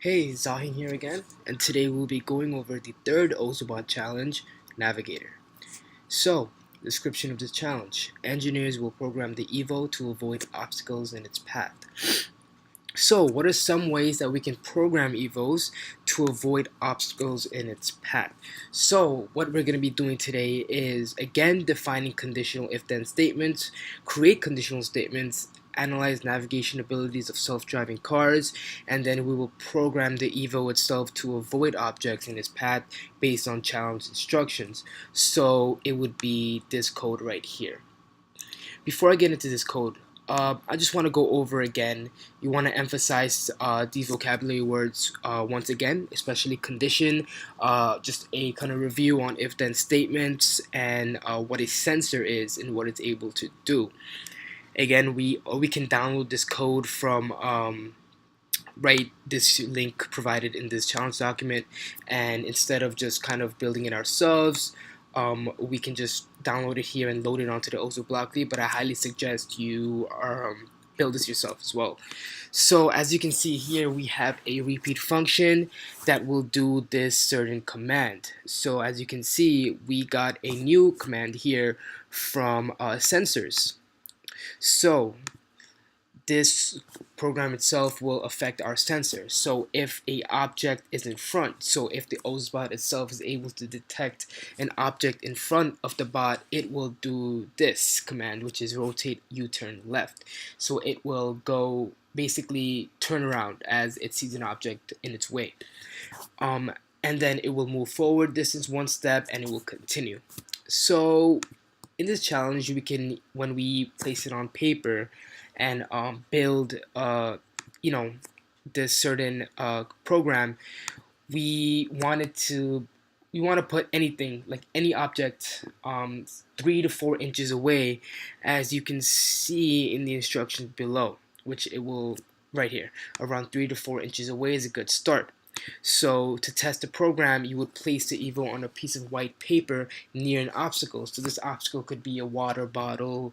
Hey, Zahin here again, and today we'll be going over the third OzoBot challenge, Navigator. So, description of the challenge. Engineers will program the Evo to avoid obstacles in its path. So, what are some ways that we can program Evos to avoid obstacles in its path? So, what we're going to be doing today is again defining conditional if-then statements, create conditional statements, analyze navigation abilities of self-driving cars, and then we will program the Evo itself to avoid objects in its path based on challenge instructions. So, it would be this code right here. Before I get into this code, I just want to go over again. You want to emphasize these vocabulary words once again, especially condition, just a kind of review on if-then statements and what a sensor is and what it's able to do. Again, we can download this code from right this link provided in this challenge document, and instead of just kind of building it ourselves, we can just download it here and load it onto the OzoBot, but I highly suggest you build this yourself as well. So as you can see here, we have a repeat function that will do this certain command. So as you can see, we got a new command here from sensors. So this program itself will affect our sensor. So if a object is in front, so if the OzoBot itself is able to detect an object in front of the bot, it will do this command, which is rotate U-turn left. So it will go basically turn around as it sees an object in its way. And then it will move forward distance one step and it will continue. So in this challenge, we can, when we place it on paper and build this certain program, we want to put anything, like any object, 3 to 4 inches away, as you can see in the instructions below, which it will right here. Around 3 to 4 inches away is a good start. So to test the program, you would place the Evo on a piece of white paper near an obstacle. So this obstacle could be a water bottle.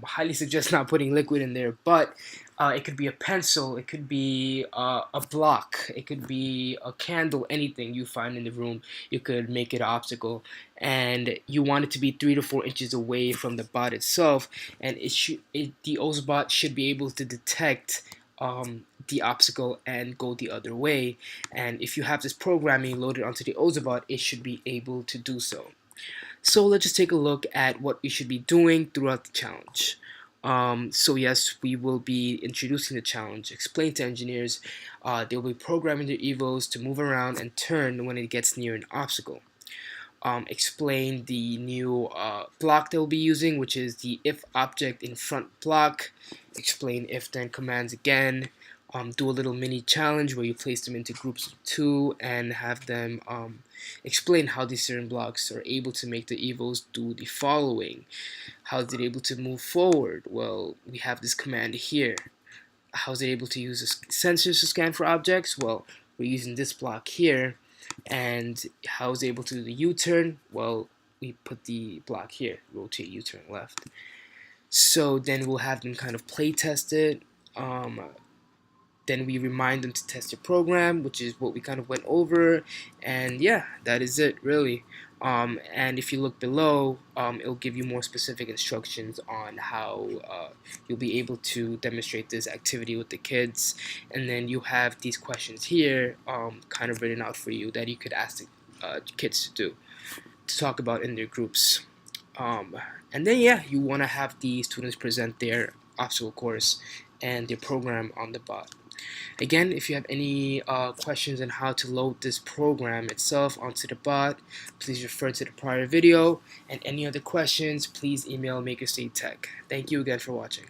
Highly suggest not putting liquid in there, but it could be a pencil, it could be a block, it could be a candle, anything you find in the room, you could make it an obstacle. And you want it to be 3 to 4 inches away from the bot itself, and the OzoBot should be able to detect the obstacle and go the other way. And if you have this programming loaded onto the OzoBot, it should be able to do so. So let's just take a look at what we should be doing throughout the challenge. So yes, we will be introducing the challenge, explain to engineers. They'll be programming their Evos to move around and turn when it gets near an obstacle. Explain the new block they'll be using, which is the if object in front block. Explain if then commands again. Do a little mini challenge where you place them into groups of 2 and have them explain how these certain blocks are able to make the Evos do the following. How is it able to move forward? Well, we have this command here. How is it able to use sensors to scan for objects? Well, we're using this block here. And how is it able to do the U-turn? Well, we put the block here, rotate U-turn left. So then we'll have them kind of play test it. Then we remind them to test the program, which is what we kind of went over. And yeah, that is it really. And if you look below, it'll give you more specific instructions on how you'll be able to demonstrate this activity with the kids. And then you have these questions here kind of written out for you that you could ask the kids to talk about in their groups. And then yeah, you want to have the students present their obstacle course and their program on the bot. Again, if you have any questions on how to load this program itself onto the bot, please refer to the prior video. And any other questions, please email MakerStateTech. Thank you again for watching.